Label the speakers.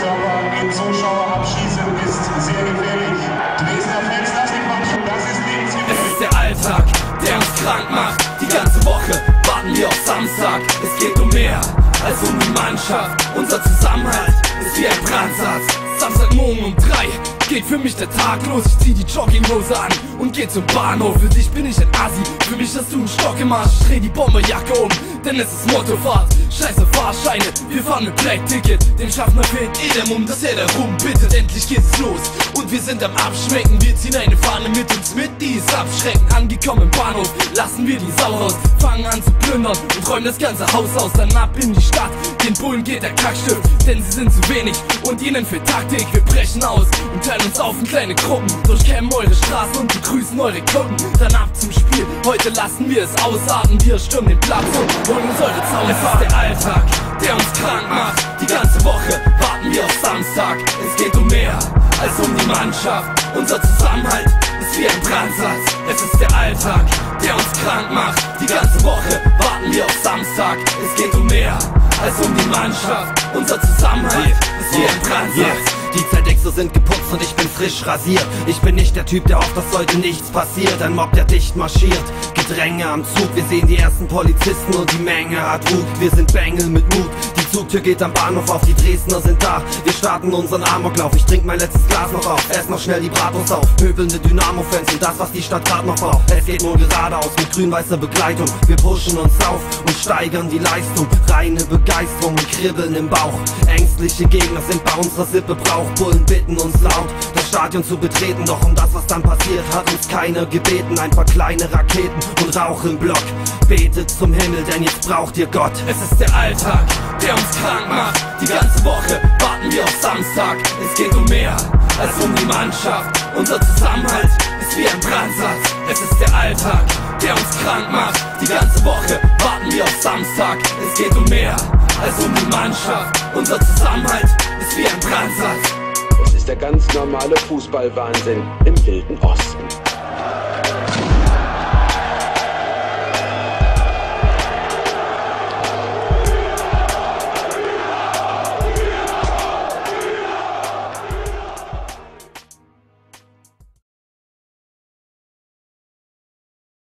Speaker 1: Ganzkörper den Zuschauer abschießen, ist sehr gefährlich. Dresdner Fans, das ist lebensgefährlich.
Speaker 2: Es ist der Alltag, der uns krank macht. Die ganze Woche warten wir auf Samstag. Es geht um mehr als um die Mannschaft. Unser Zusammenhalt ist wie ein Brandsatz. Samstagmorgen um 3 geht für mich der Tag los. Ich zieh die Jogginghose an und geh zum Bahnhof. Für dich bin ich ein Assi, für mich hast du einen Stock im Arsch. Ich dreh die Bomberjacke um, denn es ist Mottofahrt. Scheiße Fahrscheine, wir fahren mit Black Ticket. Dem Schaffner fehlt der Mumm, dass er darum bittet. Endlich geht's los und wir sind am Abschmecken. Wir ziehen eine Fahne mit uns mit, die ist abschreckend. Angekommen im Bahnhof, lassen wir die Sau raus. Fangen an zu plündern und räumen das ganze Haus aus. Dann ab in die Stadt, den Bullen geht der Kackstift. Denn sie sind zu wenig und ihnen fehlt Taktik. Wir brechen aus und teilen uns auf in kleine Gruppen. Durchkämmen eure Straßen und begrüßen eure Kunden. Dann ab zum Spiel, heute lassen wir es ausarten. Wir stürmen den Platz und holen uns eure Zaunfahrt. Es ist der Alltag, der uns krank macht. Die ganze Woche warten wir auf Samstag. Es geht um mehr als um die Mannschaft. Unser Zusammenhalt ist wie ein Brandsatz. Es ist der Alltag, der uns krank macht. Die ganze Woche warten wir auf Samstag. Es geht um mehr als um die Mannschaft. Unser Zusammenhalt ist wie ein Brandsatz.
Speaker 3: Die Zerdexo sind geputzt und ich bin frisch rasiert. Ich bin nicht der Typ, der hofft, dass heute nichts passiert. Ein Mob, der dicht marschiert, Gedränge am Zug. Wir sehen die ersten Polizisten und die Menge hat Wut. Wir sind Bengel mit Mut, die Zugtür geht am Bahnhof auf. Die Dresdner sind da, wir starten unseren Amoklauf. Ich trink mein letztes Glas noch auf, ess noch schnell die Bratwurst auf. Pöbelnde Dynamo-Fans und das, was die Stadt grad noch braucht. Es geht nur geradeaus mit grün-weißer Begleitung. Wir pushen uns auf und steigern die Leistung. Reine Begeisterung und Kribbeln im Bauch. Ängstliche Gegner sind bei unserer Sippe Brauch. Bullen bitten uns laut, das Stadion zu betreten. Doch um das, was dann passiert, hat uns keiner gebeten. Ein paar kleine Raketen und Rauch im Block. Betet zum Himmel, denn jetzt braucht ihr Gott.
Speaker 2: Es ist der Alltag, der uns krank macht. Die ganze Woche warten wir auf Samstag. Es geht um mehr als um die Mannschaft. Unser Zusammenhalt ist wie ein Brandsatz. Es ist der Alltag, der uns krank macht. Die ganze Woche warten wir auf Samstag. Es geht um mehr als um die Mannschaft. Unser Zusammenhalt ist wie ein Brandsatz.
Speaker 4: Es ist der ganz normale Fußballwahnsinn im Wilden Osten.